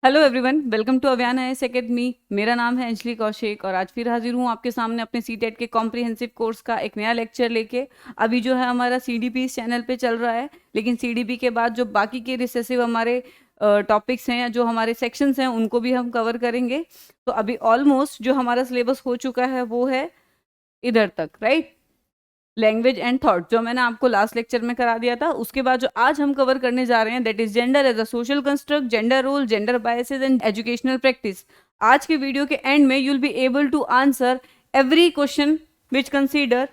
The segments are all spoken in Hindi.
Hello everyone, welcome to Avyan IAS academy. मेरा नाम है अंजलि कौशिक और आज फिर हाजिर हूँ आपके सामने अपने सीटेट के कॉम्प्रिहेंसिव कोर्स का एक नया लेक्चर लेके। अभी जो है हमारा सीडीपी इस चैनल पे चल रहा है, लेकिन सीडीपी के बाद जो बाकी के रिसेसिव हमारे टॉपिक्स हैं या जो हमारे सेक्शंस हैं उनको भी हम कवर करेंगे। तो अभी ऑलमोस्ट जो हमारा सिलेबस हो चुका है वो है इधर तक, राइट। लैंग्वेज एंड थॉट जो मैंने आपको लास्ट लेक्चर में करा दिया था। उसके बाद जो आज हम कवर करने जा रहे हैं that is gender as a social construct, gender role, gender biases and educational practice. आज के वीडियो के एंड में you will be able to answer every question which consider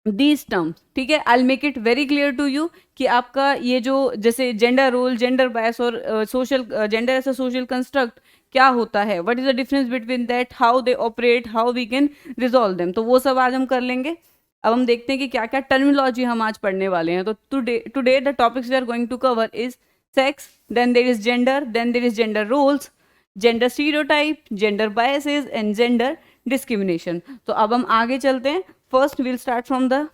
these terms, ठीक है। I make it very clear to you कि आपका ये जो जैसे जेंडर रोल, जेंडर बायस और social gender as a social construct क्या होता है, what is the difference between that, how they operate, how we can resolve them, तो वो सब आज हम कर लेंगे। अब हम देखते हैं कि क्या क्या टर्मिनोलॉजी हम आज पढ़ने वाले हैं। तो today the topics we are going to cover is sex, then there is gender, then there is gender roles, gender stereotype, gender biases and gender discrimination. तो अब हम आगे चलते हैं। First will start from the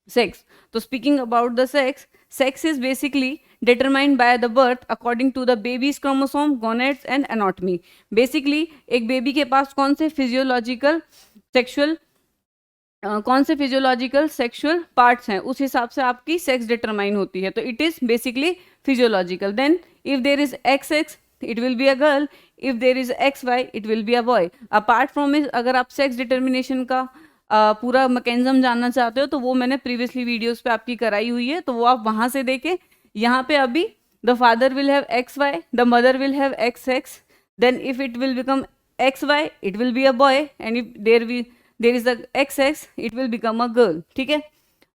sex. तो speaking about the sex, sex is basically determined by the birth according to the baby's chromosome, gonads and anatomy। basically एक बेबी के पास कौन से फिजियोलॉजिकल सेक्सुअल पार्ट्स हैं उस हिसाब से आपकी सेक्स डिटरमाइन होती है। तो it is basically physiological. Then if there is X X it will be a girl, if there is X Y it will be a boy. Apart from is अगर आप सेक्स डिटर्मिनेशन का पूरा मैकेनिज्म जानना चाहते हो तो वो मैंने प्रीवियसली वीडियोस पे आपकी कराई हुई है, तो वो आप वहां से देखें। यहाँ पे अभी the father will have X Y, the mother will have X X, then if it will become X Y it will be a boy, and if there is the X X it will become a girl, ठीक है।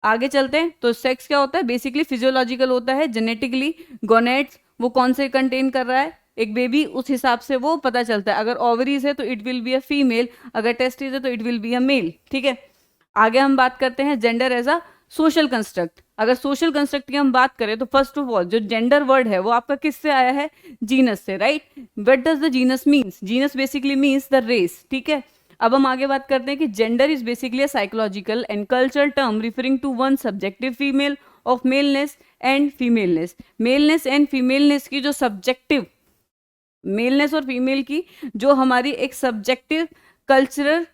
आगे चलते हैं। तो सेक्स क्या होता है, बेसिकली फिजियोलॉजिकल होता है, जेनेटिकली गोनेट्स वो कौन से कंटेन कर रहा है एक बेबी, उस हिसाब से वो पता चलता है। अगर ओवरीज है तो it will be a female, अगर टेस्टिस है तो it will be a male, ठीक है। आगे हम बात करते हैं gender as a social construct. अगर सोशल कंस्ट्रक्ट की हम बात करें तो फर्स्ट ऑफ ऑल जो जेंडर वर्ड है वो आपका किससे आया है, जीनस से, right. What does the genus means, genus basically means the race, ठीक है। अब हम आगे बात करते हैं कि gender is basically a psychological and cultural term referring to one subjective female of maleness and femaleness. Maleness and femaleness की जो सब्जेक्टिव, मेलनेस और फीमेल की जो हमारी एक सब्जेक्टिव कल्चरल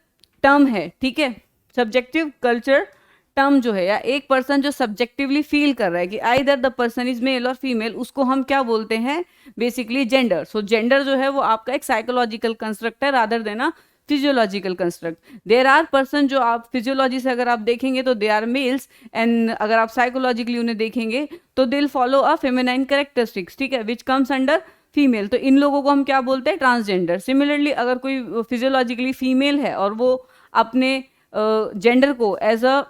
टर्म है, ठीक है। सब्जेक्टिव कल्चर टर्म जो है या एक पर्सन जो सब्जेक्टिवली फील कर रहा है कि either the person is male और फीमेल, उसको हम क्या बोलते हैं, बेसिकली जेंडर। सो जेंडर जो है वो आपका एक साइकोलॉजिकल कंस्ट्रक्ट है rather than a physiological construct. There are person जो आप फिजियोलॉजी से अगर आप देखेंगे तो दे आर मेल्स, एंड अगर आप साइकोलॉजिकली उन्हें देखेंगे तो they will follow a feminine characteristics, ठीक है, विच कम्स अंडर फीमेल। तो इन लोगों को हम क्या बोलते हैं, ट्रांसजेंडर। सिमिलरली अगर कोई फिजियोलॉजिकली फीमेल है और वो अपने जेंडर को एज अ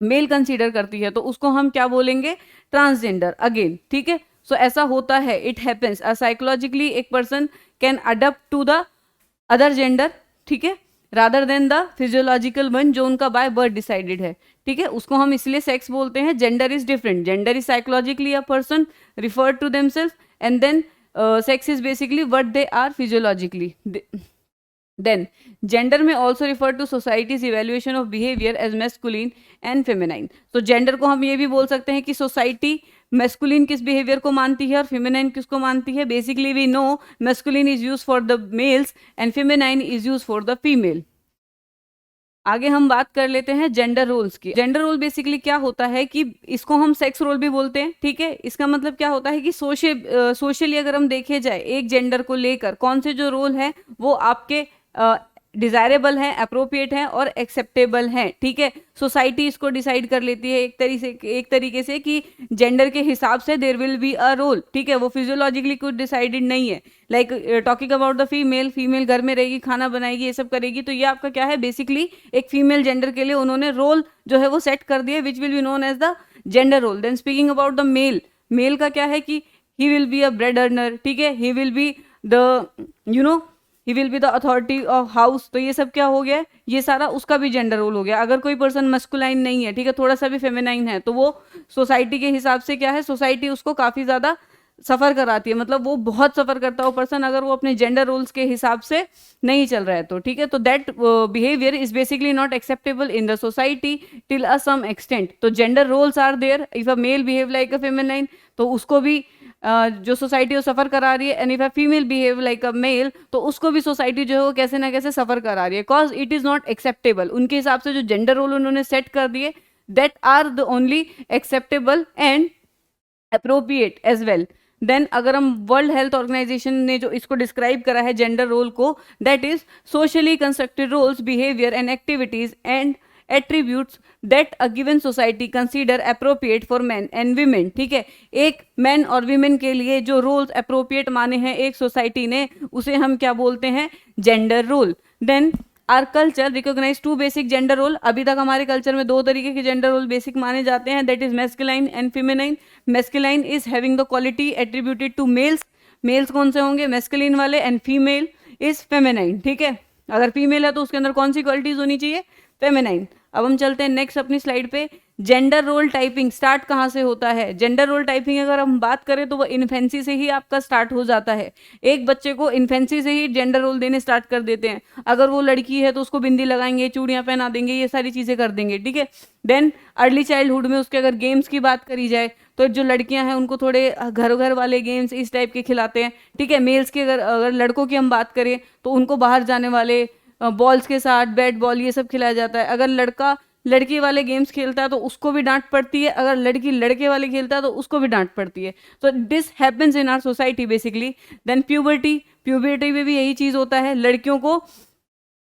मेल कंसीडर करती है तो उसको हम क्या बोलेंगे, ट्रांसजेंडर अगेन, ठीक है। सो ऐसा होता है, इट हैपेंस साइकोलॉजिकली एक person can adapt to the other gender, ठीक है, rather than the physiological one जो उनका बाय बर्थ डिसाइडेड है, ठीक है। उसको हम इसलिए सेक्स बोलते हैं। Gender is different, gender is psychologically a person referred to themself, and then sex is basically what they are physiologically. Then gender may also refer to society's evaluation of behavior as masculine and feminine. तो gender को हम ये भी बोल सकते हैं कि society masculine किस behavior को मानती है और feminine किसको मानती है। Basically we know masculine is used for the males and feminine is used for the female. आगे हम बात कर लेते हैं जेंडर रोल्स की। जेंडर रोल बेसिकली क्या होता है कि इसको हम सेक्स रोल भी बोलते हैं, ठीक है। इसका मतलब क्या होता है कि सोशली अगर हम देखे जाए एक जेंडर को लेकर कौन से जो रोल है वो आपके डिजायरेबल हैं, अप्रोप्रिएट हैं और एक्सेप्टेबल हैं, ठीक है। सोसाइटी इसको डिसाइड कर लेती है एक तरीके से कि जेंडर के हिसाब से there will be a role, ठीक है। वो फिजियोलॉजिकली कुछ डिसाइडेड नहीं है। Like talking about the female, female घर में रहेगी, खाना बनाएगी, ये सब करेगी, तो ये आपका क्या है, बेसिकली एक फीमेल जेंडर के लिए उन्होंने रोल जो है वो सेट कर दिया, which will be known as the gender role. Then speaking about the male, male का क्या है कि he will be a bread earner, ठीक है, he will be the he will be the authority of house. तो ये सब क्या हो गया, ये सारा उसका भी जेंडर रोल हो गया। अगर कोई पर्सन मस्कुलाइन नहीं है, ठीक है, थोड़ा सा भी फेमिनाइन है, तो वो सोसाइटी के हिसाब से क्या है, सोसाइटी उसको काफी ज्यादा सफर कराती है, मतलब वो बहुत सफर करता है वो पर्सन अगर वो अपने जेंडर रोल्स के हिसाब से नहीं चल रहा है तो, ठीक है। तो that behaviour is basically not acceptable in the society till a some extent. तो gender roles are there, if a male behave like a feminine तो उसको भी जो सोसाइटी वो सफ़र करा रही है, and if a female behave like a male, तो उसको भी सोसाइटी जो है वो कैसे ना कैसे सफ़र करा रही है, cause it is not acceptable. उनके हिसाब से जो जेंडर रोल उन्होंने सेट कर दिए, that are the only acceptable and appropriate as well. Then अगर हम वर्ल्ड हेल्थ ऑर्गेनाइजेशन ने जो इसको डिस्क्राइब करा है जेंडर रोल को, that is socially constructed roles, behaviour and activities and attributes that a given society consider appropriate for man and women. ठीक है, एक मैन और वीमेन के लिए जो रोल्स अप्रोप्रिएट माने हैं एक सोसाइटी ने, उसे हम क्या बोलते हैं, gender role. Then are culture recognise to basic gender role. अभी तक हमारे कल्चर में दो तरीके के जेंडर रोल बेसिक माने जाते हैं, that is masculine and feminine. Masculine is having the quality attributed to males, males कौन से होंगे, मैस्कुलिन वाले, एंड फीमेल इज फेमिनाइन। ठीक है, अगर फीमेल है तो उसके अंदर कौन सी क्वालिटीज होनी चाहिए, फेमिनाइन। अब हम चलते हैं नेक्स्ट अपनी स्लाइड पे। जेंडर रोल टाइपिंग स्टार्ट कहाँ से होता है? जेंडर रोल टाइपिंग अगर हम बात करें तो वो इन्फेंसी से ही आपका स्टार्ट हो जाता है। एक बच्चे को इन्फेंसी से ही जेंडर रोल देने स्टार्ट कर देते हैं। अगर वो लड़की है तो उसको बिंदी लगाएंगे, चूड़ियां पहना देंगे, ये सारी चीजें कर देंगे। ठीक है, देन अर्ली चाइल्डहुड में उसके अगर गेम्स की बात करी जाए तो जो लड़कियां हैं उनको थोड़े घर घर वाले गेम्स इस टाइप के खिलाते हैं। ठीक है, मेल्स की अगर लड़कों की हम बात करें तो उनको बाहर जाने वाले बॉल्स के साथ बैट बॉल ये सब खिलाया जाता है। अगर लड़का लड़की वाले गेम्स खेलता है तो उसको भी डांट पड़ती है, अगर लड़की लड़के वाले खेलता है तो उसको भी डांट पड़ती है। तो this happens in our society basically. Then puberty, puberty में भी यही चीज़ होता है, लड़कियों को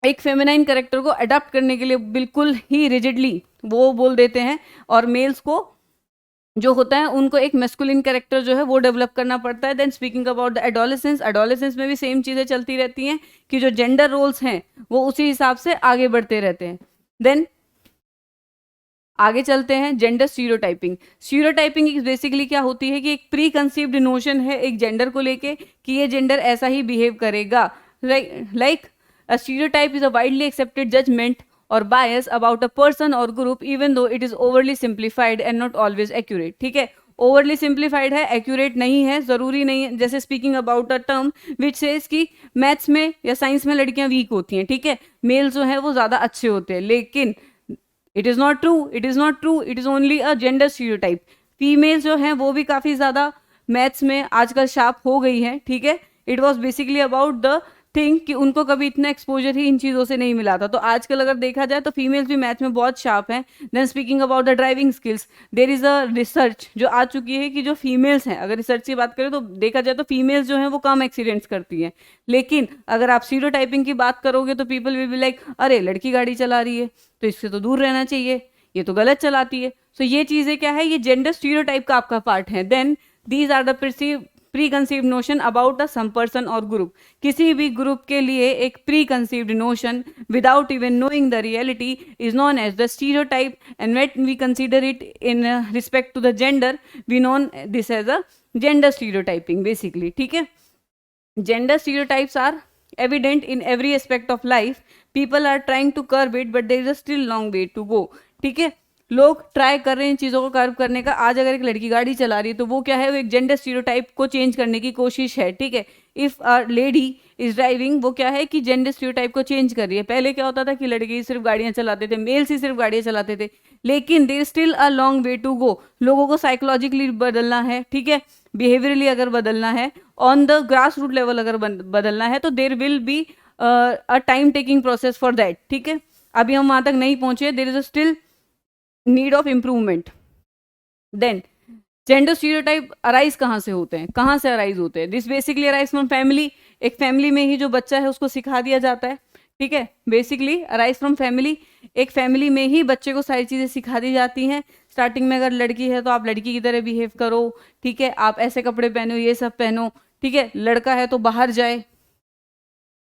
एक फेमिनाइन कैरेक्टर को अडॉप्ट करने के लिए बिल्कुल ही रिजिडली वो बोल देते हैं, और मेल्स को जो होता है उनको एक मेस्कुलिन कैरेक्टर जो है वो डेवलप करना पड़ता है। Then speaking about the adolescence, adolescence में भी सेम चीज़ें चलती रहती हैं कि जो जेंडर रोल्स हैं वो उसी हिसाब से आगे बढ़ते रहते हैं। देन आगे चलते हैं, जेंडर स्टीरियोटाइपिंग। स्टीरियोटाइपिंग बेसिकली क्या होती है कि एक प्री कंसीव्ड नोशन है एक जेंडर को लेके कि ये जेंडर ऐसा ही बिहेव करेगा। Like a stereotype is a widely accepted judgement और बायस अबाउट अ पर्सन और group even though it is overly simplified and not always accurate. ठीक है, ओवरली सिंप्लीफाइड है, एक्यूरेट नहीं है, जरूरी नहीं है। जैसे speaking about a term which says कि मैथ्स में या साइंस में लड़कियां वीक होती हैं, ठीक है, मेल जो है वो ज्यादा अच्छे होते हैं, लेकिन it is not true, it is not true, it is only a gender stereotype. Female जो हैं वो भी काफी ज्यादा मैथ्स में आजकल शार्प हो गई हैं। ठीक है, it was basically about the thing कि उनको कभी इतना एक्सपोजर ही इन चीज़ों से नहीं मिला था। तो आजकल अगर देखा जाए तो फीमेल्स भी मैथ में बहुत शार्प हैं। Then speaking about the driving skills, there is a research जो आ चुकी है कि जो फीमेल्स हैं, अगर रिसर्च की बात करें तो देखा जाए तो फीमेल्स जो हैं वो कम एक्सीडेंट्स करती हैं। लेकिन अगर आप स्टीरियोटाइपिंग की बात करोगे तो पीपल विल बी लाइक, अरे लड़की गाड़ी चला रही है तो इससे तो दूर रहना चाहिए, ये तो गलत चलाती है। सो ये चीज़ें क्या है, ये जेंडर स्टीरियोटाइप का आपका पार्ट है। Then these are the preconceived notion about a some person और ग्रुप। किसी भी ग्रुप के लिए एक preconceived notion without even knowing the reality is known as the stereotype, and when we consider it in respect to the gender we known this as a gender stereotyping basically. ठीक है, gender stereotypes are evident in every aspect of life. People are trying to curb it but there is a still long way to go. ठीक है, लोग ट्राई कर रहे हैं चीज़ों को कर्व करने का। आज अगर एक लड़की गाड़ी चला रही है तो वो क्या है, वो एक जेंडर स्टीरियोटाइप को चेंज करने की कोशिश है। ठीक है, if a lady is driving, वो क्या है कि जेंडर स्टीरियोटाइप को चेंज कर रही है। पहले क्या होता था कि लड़के सिर्फ गाड़ियाँ चलाते थे, मेल्स ही सिर्फ गाड़ियाँ चलाते थे, लेकिन there still a long way to go. लोगों को साइकोलॉजिकली बदलना है, ठीक है, बिहेवियरली अगर बदलना है, on the grass root level अगर बदलना है तो there will be a time taking process for that. ठीक है, अभी हम वहाँ तक नहीं पहुँचे, there is a still need of improvement. Then gender stereotype arise कहाँ से होते हैं, कहाँ से अराइज होते हैं? This basically arise from family. एक फैमिली में ही जो बच्चा है उसको सिखा दिया जाता है। ठीक है, बेसिकली अराइज फ्रॉम फैमिली। एक फैमिली में ही बच्चे को सारी चीज़ें सिखा दी जाती हैं। स्टार्टिंग में अगर लड़की है तो आप लड़की की तरह बिहेव करो, ठीक है, आप ऐसे कपड़े पहनो, ये सब पहनो, ठीक है, लड़का है तो बाहर जाए,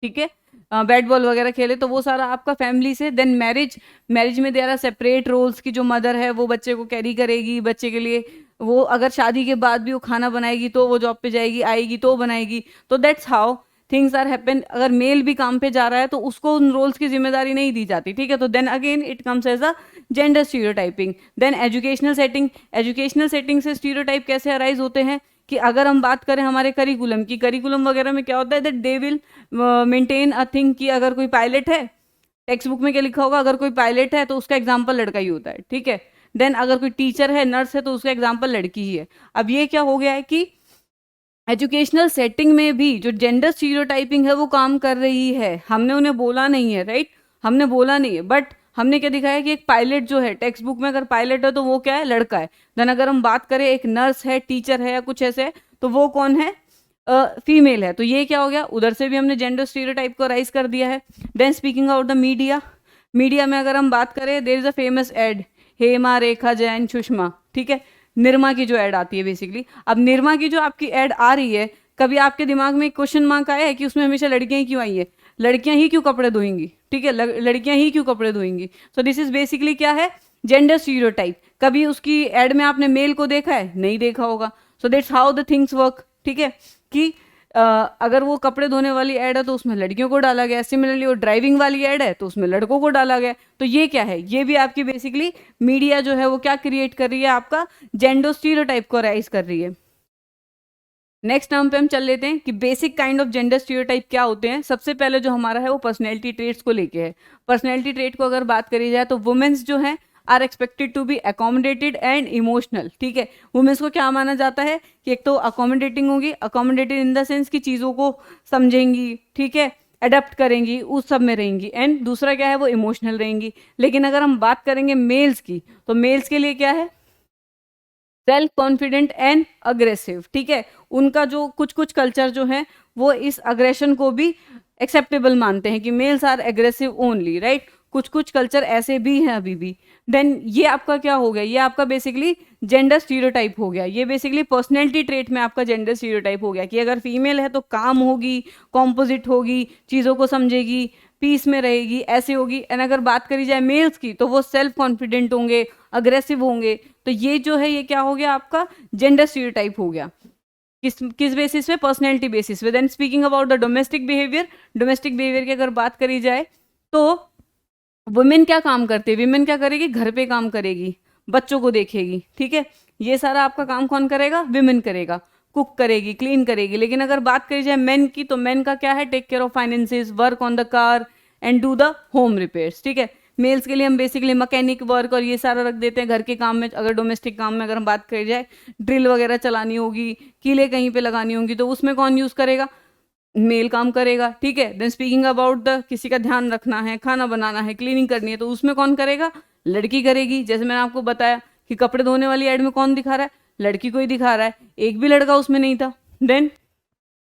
ठीक है, बैट बॉल वगैरह खेले, तो वो सारा आपका फैमिली से। देन मैरिज, मैरिज में देर आर सेपरेट रोल्स की जो मदर है वो बच्चे को कैरी करेगी, बच्चे के लिए वो अगर शादी के बाद भी वो खाना बनाएगी तो वो जॉब पे जाएगी, आएगी तो बनाएगी। तो that's how things are happen. अगर मेल भी काम पे जा रहा है तो उसको उन रोल्स की जिम्मेदारी नहीं दी जाती। ठीक है, तो then again it comes as a gender stereotyping. Then educational setting, educational setting से स्टीरियोटाइप कैसे अराइज होते हैं कि अगर हम बात करें हमारे करिकुलम की, करिकुलम वगैरह में क्या होता है that they will maintain a thing कि अगर कोई पायलट है, टेक्स्ट बुक में क्या लिखा होगा, अगर कोई पायलट है तो उसका एग्जाम्पल लड़का ही होता है। ठीक है, देन अगर कोई टीचर है, नर्स है, तो उसका एग्जाम्पल लड़की ही है। अब ये क्या हो गया है कि एजुकेशनल सेटिंग में भी जो जेंडर स्टीरियोटाइपिंग है वो काम कर रही है। हमने उन्हें बोला नहीं है, राइट, हमने बोला नहीं है, बट हमने क्या दिखाया कि एक पायलट जो है, टेक्स्ट बुक में अगर पायलट है तो वो क्या है, लड़का है। देन अगर हम बात करें एक नर्स है, टीचर है या कुछ ऐसे है, तो वो कौन है, फीमेल है। तो ये क्या हो गया, उधर से भी हमने जेंडर स्टीरियोटाइप को राइज कर दिया है। Then speaking out the media, media में अगर हम बात करें, there is a famous ad, Hema, Rekha, Jain, Sushma, ठीक है, निरमा की जो एड आती है बेसिकली। अब निरमा की जो आपकी एड आ रही है, कभी आपके दिमाग में क्वेश्चन मार्क आया है कि उसमें हमेशा लड़कियां ही क्यों आई है, लड़कियां ही क्यों कपड़े धोएंगी, ठीक है, लड़कियां ही क्यों कपड़े धोएंगी। सो दिस इज बेसिकली क्या है, जेंडर स्टीरियोटाइप। कभी उसकी एड में आपने मेल को देखा है, नहीं देखा होगा। So that's how the things work, ठीक है, कि अगर वो कपड़े धोने वाली ऐड है तो उसमें लड़कियों को डाला गया, सिमिलरली वो ड्राइविंग वाली ऐड है तो उसमें लड़कों को डाला गया। तो ये क्या है, ये भी आपकी बेसिकली मीडिया जो है वो क्या क्रिएट कर रही है, आपका जेंडर स्टीरियोटाइप को राइज कर रही है। नेक्स्ट नाम पे हम चल लेते हैं कि basic kind of gender stereotype क्या होते हैं। सबसे पहले जो हमारा है वो पर्सनैलिटी ट्रेट्स को लेके है। पर्सनैलिटी ट्रेट को अगर बात करी जाए तो वुमेन्स जो है are expected to be accommodated and emotional, ठीक है। वुमेन्स को क्या माना जाता है कि एक तो अकोमोडेटिंग होगी, अकोमोडेटेड इन द सेंस कि चीज़ों को समझेंगी, ठीक है, अडेप्ट करेंगी, उस सब में रहेंगी, एंड दूसरा क्या है, वो इमोशनल रहेंगी। लेकिन अगर हम बात करेंगे मेल्स की, तो मेल्स के लिए क्या है, सेल्फ कॉन्फिडेंट एंड अग्रेसिव, ठीक है। उनका जो कुछ कुछ कल्चर जो है वो इस अग्रेशन को भी एक्सेप्टेबल मानते हैं कि males are aggressive only, right. कुछ कुछ कल्चर ऐसे भी हैं अभी भी। देन ये आपका क्या हो गया, ये आपका बेसिकली जेंडर स्टीरियोटाइप हो गया। ये बेसिकली पर्सनैलिटी ट्रेट में आपका जेंडर स्टीरियोटाइप हो गया कि अगर फीमेल है तो काम होगी, कॉम्पोजिट होगी, चीज़ों को समझेगी, पीस में रहेगी, ऐसे होगी। एंड अगर बात करी जाए मेल्स की तो वो सेल्फ कॉन्फिडेंट होंगे, अग्रेसिव होंगे। तो ये जो है ये क्या हो गया, आपका जेंडर स्टीरियोटाइप हो गया। किस किस बेसिस पे, पर्सनैलिटी बेसिस पे। Then speaking about the domestic behaviour, domestic behaviour की अगर बात करी जाए तो वुमेन क्या काम करती है, विमेन क्या करेगी, घर पे काम करेगी, बच्चों को देखेगी, ठीक है। ये सारा आपका काम कौन करेगा, विमेन करेगा, कुक करेगी, क्लीन करेगी। लेकिन अगर बात करी जाए मेन की, तो मेन का क्या है, take care of finances, work on the car and do the home repairs, ठीक है। मेल्स के लिए हम बेसिकली मैकेनिक वर्क और ये सारा रख देते हैं घर के काम में। अगर डोमेस्टिक काम में अगर हम बात करी जाए, ड्रिल वगैरह चलानी होगी, कीले कहीं पे लगानी होंगी, तो उसमें कौन यूज करेगा, मेल काम करेगा, ठीक है। देन स्पीकिंग अबाउट द, किसी का ध्यान रखना है, खाना बनाना है, क्लीनिंग करनी है, तो उसमें कौन करेगा, लड़की करेगी। जैसे मैंने आपको बताया कि कपड़े धोने वाली एड में कौन दिखा रहा है, लड़की को ही दिखा रहा है, एक भी लड़का उसमें नहीं था। Then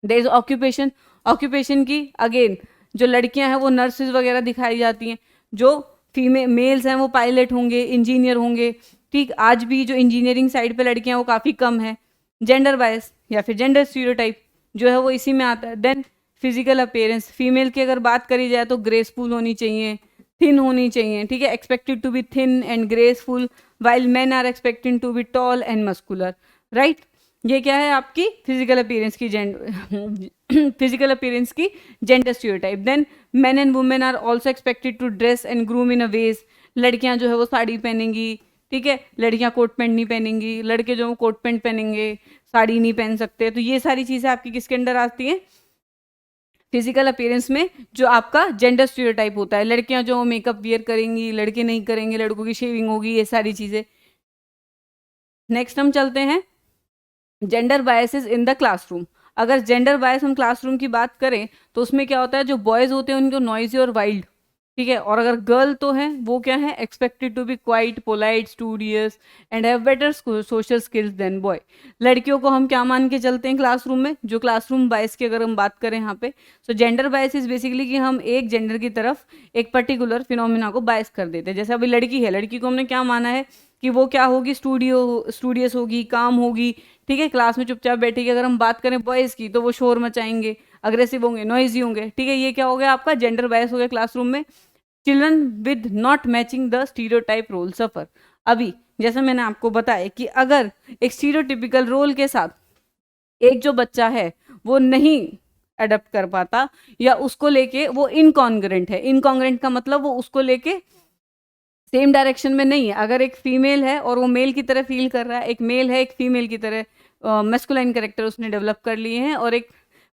there is occupation, occupation की अगेन जो लड़कियां हैं वो नर्सेज वगैरह दिखाई जाती हैं, जो फीमेल मेल्स हैं वो पायलट होंगे, इंजीनियर होंगे, ठीक। आज भी जो इंजीनियरिंग साइड पे लड़कियां वो काफ़ी कम है। जेंडर बायस या फिर जेंडर स्टीरियोटाइप जो है वो इसी में आता है। देन फिजिकल अपीयरेंस, फीमेल की अगर बात करी जाए तो ग्रेसफुल होनी चाहिए, थिन होनी चाहिए, ठीक है, expected to be thin and graceful, while man are expected to be tall and muscular, right. ये क्या है आपकी फिजिकल अपीयरेंस की फिजिकल अपीयरेंस की gender stereotype. Then men and women are also expected to dress and groom in a ways, लड़कियां जो है वो साड़ी पहनेंगी, ठीक है, लड़कियां कोट पैंट नहीं पहनेंगी, लड़के जो कोट पैंट पहनेंगे, साड़ी नहीं पहन सकते। तो ये सारी चीजें आपकी किसके अंडर आती हैं, फिजिकल अपीयरेंस में, जो आपका जेंडर स्टीरियोटाइप होता है। लड़कियां जो मेकअप वियर करेंगी, लड़के नहीं करेंगे, लड़कों की शेविंग होगी, ये सारी चीजें। नेक्स्ट हम चलते हैं gender biases in the classroom. अगर जेंडर बायस हम क्लासरूम की बात करें तो उसमें क्या होता है, जो बॉयज होते हैं उनको नॉइजी और वाइल्ड, ठीक है, और अगर गर्ल तो है वो क्या है, expected to be quiet, polite, studious and have better social skills than boy. लड़कियों को हम क्या मान के चलते हैं क्लासरूम में, जो क्लासरूम बायस की अगर हम बात करें यहाँ पे, सो जेंडर बायस इज बेसिकली कि हम एक जेंडर की तरफ एक पर्टिकुलर फिनोमिना को बायस कर देते हैं। जैसे अभी लड़की है, लड़की को हमने क्या माना है कि वो क्या होगी, स्टूडियस होगी, काम होगी, ठीक है, क्लास में चुपचाप बैठेगी। अगर हम बात करें बॉयज़ की तो वो शोर मचाएंगे, अग्रेसिव होंगे, नॉइजी होंगे, ठीक है। ये क्या हो गया आपका जेंडर बायस हो गया क्लासरूम में। Children with not matching the stereotype role suffer. अभी जैसे मैंने आपको बताया कि अगर एक स्टीरियोटिपिकल रोल के साथ एक जो बच्चा है वो नहीं अडेप्ट कर पाता, या उसको लेके वो इनकॉन्ग्रेंट है, इनकॉन्ग्रेंट का मतलब वो उसको लेके सेम डायरेक्शन में नहीं है। अगर एक फीमेल है और वो मेल की तरह फील कर रहा है, एक मेल है एक फीमेल की तरह मैस्कुलाइन कैरेक्टर उसने डेवलप कर लिए हैं, और एक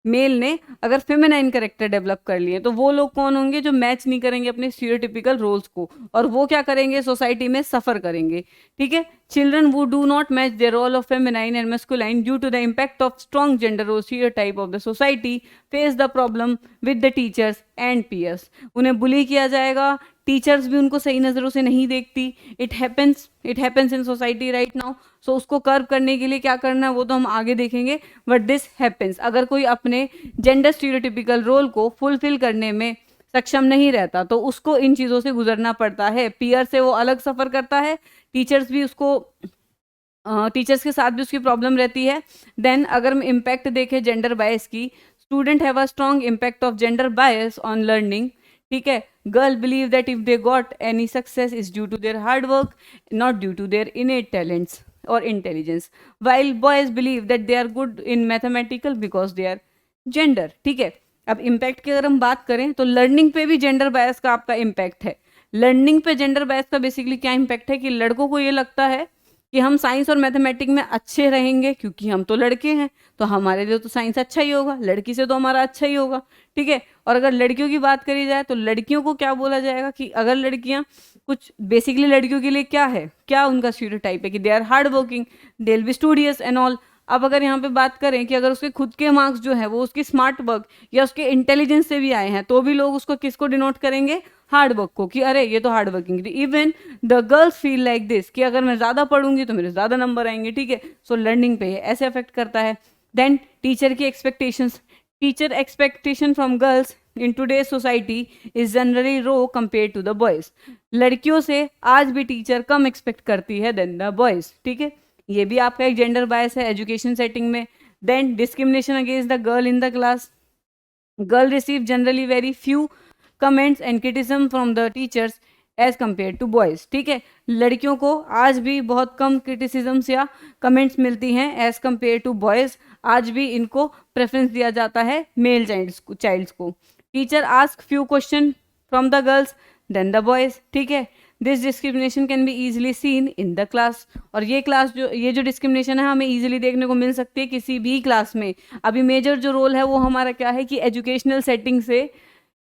मेल ने अगर फेमिनाइन कैरेक्टर डेवलप कर लिए, तो वो लोग कौन होंगे, जो मैच नहीं करेंगे अपने स्टीरियोटिपिकल रोल्स को, और वो क्या करेंगे, सोसाइटी में सफर करेंगे, ठीक है। Children who do not match their role of feminine and masculine due to the impact of strong gender or stereotype of the society face the problem with the teachers and peers. उन्हें बुली किया जाएगा, टीचर्स भी उनको सही नज़रों से नहीं देखती. It happens in society right now. So उसको कर्व करने के लिए क्या करना है वो तो हम आगे देखेंगे, बट दिस हैपन्स. अगर कोई अपने जेंडर स्टीरियोटिपिकल रोल को फुलफिल करने में सक्षम नहीं रहता तो उसको इन चीज़ों से गुजरना पड़ता है. पीयर से वो अलग सफ़र करता है, टीचर्स भी उसको टीचर्स के साथ भी उसकी प्रॉब्लम रहती है. देन अगर हम इम्पैक्ट देखें जेंडर बायस की, student have a strong impact of gender bias on learning. ठीक है, girl believe that if they got any success is due to their hard work, not due to their innate talents और intelligence, while boys believe that they are good in mathematical because they are gender. ठीक है, अब इम्पैक्ट की अगर हम बात करें तो लर्निंग पे भी जेंडर बायस का आपका इम्पैक्ट है. लर्निंग पे जेंडर बायस का बेसिकली क्या इम्पैक्ट है कि लड़कों को ये लगता है कि हम साइंस और मैथमेटिक्स में अच्छे रहेंगे क्योंकि हम तो लड़के हैं, तो हमारे लिए तो साइंस अच्छा ही होगा, लड़की से तो हमारा अच्छा ही होगा. ठीक है, और अगर लड़कियों की बात करी जाए तो लड़कियों को क्या बोला जाएगा कि अगर लड़कियां कुछ बेसिकली लड़कियों के लिए क्या है, क्या उनका स्टीरियोटाइप है कि they are hard working, they will be studious and all. अब अगर यहाँ पे बात करें कि अगर उसके खुद के मार्क्स जो है वो उसकी स्मार्ट वर्क या उसके इंटेलिजेंस से भी आए हैं तो भी लोग उसको किसको डिनोट करेंगे, हार्ड वर्क को, कि अरे ये तो हार्ड वर्किंग थी. Even the girls feel like this कि अगर मैं ज़्यादा पढ़ूंगी तो मेरे ज़्यादा नंबर आएंगे. ठीक है, सो लर्निंग पे ऐसे अफेक्ट करता है. देन टीचर की expectations, teacher expectation from girls in today society is generally low compare to the boys. लड़कियों से आज भी टीचर कम एक्सपेक्ट करती है देन द बॉयज़. ठीक है, ये भी आपका एक जेंडर बायस है एजुकेशन सेटिंग में. Then discrimination against the girl in the class, girl receive generally very few comments and criticism from the teachers as compare to boys. ठीक है, लड़कियों को आज भी बहुत कम क्रिटिसिजम्स या कमेंट्स मिलती हैं एज कम्पेयर टू बॉयज़. आज भी इनको प्रेफरेंस दिया जाता है मेल चाइल्ड्स को. Teacher ask few question from the girls than the boys. ठीक है, this discrimination can be easily seen in the class. और ये जो डिस्क्रिमिनेशन है हमें ईजिली देखने को मिल सकती है किसी भी क्लास में. अभी मेजर जो रोल है वो हमारा क्या है कि एजुकेशनल सेटिंग से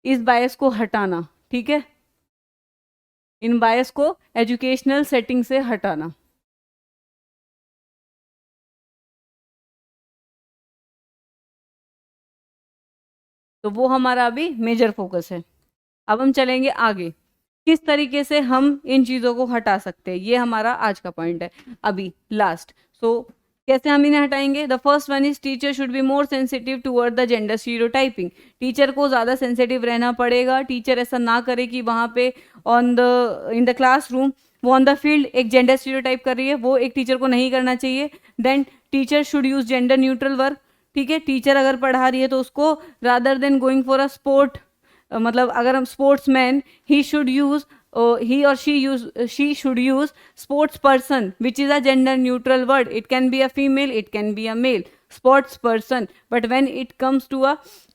इस बायस को हटाना. ठीक है, इन बायस को एजुकेशनल सेटिंग से हटाना. तो वो हमारा अभी मेजर फोकस है. अब हम चलेंगे आगे, किस तरीके से हम इन चीज़ों को हटा सकते हैं, ये हमारा आज का पॉइंट है अभी लास्ट. सो कैसे हम इन्हें हटाएंगे. The first one is teacher should be more sensitive toward the gender stereotyping. Teacher को ज़्यादा सेंसिटिव रहना पड़ेगा. टीचर ऐसा ना करे कि वहाँ पे इन द क्लासरूम वो ऑन द फील्ड एक जेंडर स्टीरियोटाइप कर रही है, वो एक टीचर को नहीं करना चाहिए. Then teacher should use gender neutral work. ठीक है, टीचर अगर पढ़ा रही है तो उसको rather than going for a sport, मतलब अगर हम sports man, he should use he or she should use sports person, which is a gender neutral word. It can be a female, it can be a male, sports person. But when it comes to a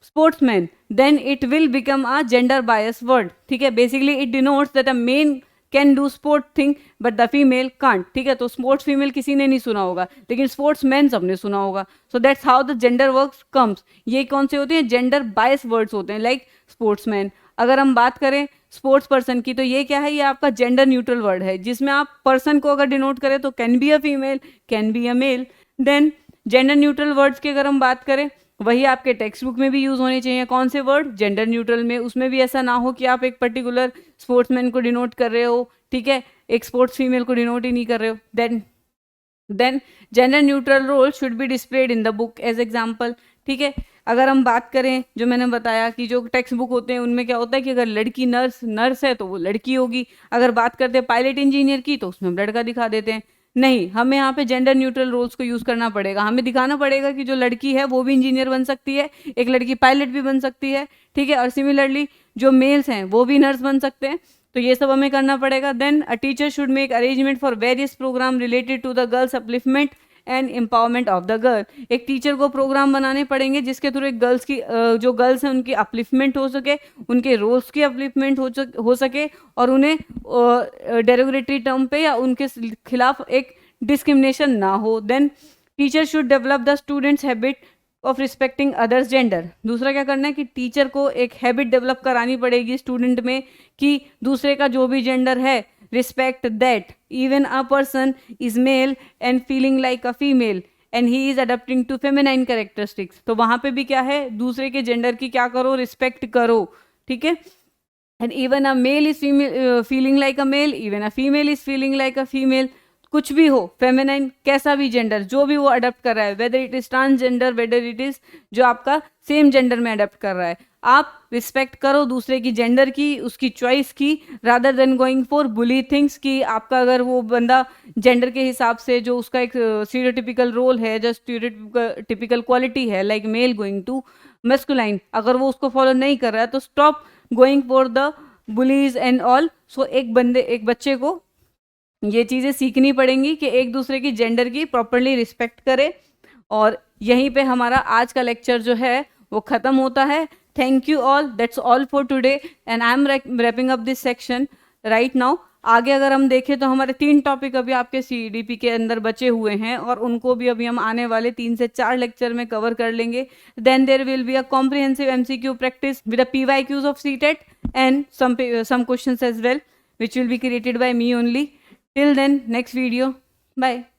sportsman, then it will become a gender bias word. ठीक है, basically it denotes that a man can do sport thing but the female can't. ठीक है, तो स्पोर्ट्स फीमेल किसी ने नहीं सुना होगा लेकिन स्पोर्ट्स मैन सबने सुना होगा. So that's how the gender works comes. ये कौन से होते हैं, जेंडर बायस वर्ड्स होते हैं, लाइक स्पोर्ट्समैन. अगर हम बात करें स्पोर्ट्स पर्सन की तो ये क्या है, ये आपका जेंडर न्यूट्रल वर्ड है जिसमें आप पर्सन को अगर डिनोट करें तो can be a female, can be a male. Then gender neutral words की अगर हम बात करें वही आपके टेक्स्ट बुक में भी यूज होने चाहिए. कौन से वर्ड, जेंडर न्यूट्रल में. उसमें भी ऐसा ना हो कि आप एक पर्टिकुलर स्पोर्ट्समैन को डिनोट कर रहे हो, ठीक है, एक स्पोर्ट्स फीमेल को डिनोट ही नहीं कर रहे हो. Then gender neutral role should be displayed in the book as example. ठीक है, अगर हम बात करें जो मैंने बताया कि जो टेक्स्ट बुक होते हैं उनमें क्या होता है कि अगर लड़की नर्स है तो वो लड़की होगी. अगर बात करते हैं पायलट इंजीनियर की तो उसमें हम लड़का दिखा देते हैं. नहीं, हमें यहाँ पे जेंडर न्यूट्रल रोल्स को यूज़ करना पड़ेगा. हमें दिखाना पड़ेगा कि जो लड़की है वो भी इंजीनियर बन सकती है, एक लड़की पायलट भी बन सकती है. ठीक है, और सिमिलरली जो मेल्स हैं वो भी नर्स बन सकते हैं. तो ये सब हमें करना पड़ेगा. Then a teacher should make arrangement for various programme related to the girls upliftment and empowerment of the girl. एक टीचर को प्रोग्राम बनाने पड़ेंगे जिसके थ्रू एक गर्ल्स की जो गर्ल्स हैं उनकी अपलिफ्टमेंट हो सके, उनके रोल्स की अपलिफ्टमेंट हो सके और उन्हें डेरोगेटरी टर्म पे या उनके खिलाफ एक डिस्क्रिमिनेशन ना हो. Then teacher should develop the students habit of respecting others gender. दूसरा क्या करना है कि टीचर को एक हैबिट डेवलप करानी पड़ेगी स्टूडेंट में कि दूसरे का जो भी जेंडर है respect that even a person is male and feeling like a female and he is adapting to feminine characteristics. तो वहां पे भी क्या है, दूसरे के जेंडर की क्या करो, रिस्पेक्ट करो, ठीक है. And even a male is feeling like a male, even a female is feeling like a female. कुछ भी हो, फेमिनाइन कैसा भी जेंडर जो भी वो अडप्ट कर रहा है, whether it is transgender, whether it is जो आपका सेम जेंडर में अडप्ट कर रहा है, आप रिस्पेक्ट करो दूसरे की जेंडर की, उसकी चॉइस की, rather than going for bully things कि आपका अगर वो बंदा जेंडर के हिसाब से जो उसका एक स्टीरियोटिपिकल रोल है, जो स्टीरियोटिपिकल क्वालिटी है, like male going to masculine, अगर वो उसको फॉलो नहीं कर रहा है तो stop going for the bullies and all. So एक बच्चे को ये चीज़ें सीखनी पड़ेंगी कि एक दूसरे की जेंडर की प्रॉपरली रिस्पेक्ट करे. और यहीं पे हमारा आज का लेक्चर जो है वो ख़त्म होता है. Thank you all, that's all for today and I am wrapping up this section right now. आगे अगर हम देखें तो हमारे 3 टॉपिक अभी आपके CDP के अंदर बचे हुए हैं और उनको भी अभी हम आने वाले 3 से 4 लेक्चर में कवर कर लेंगे. Then there will be a comprehensive MCQ practice with the PYQs of CTET and some questions as well which will be created by me only. Till then, next video. Bye.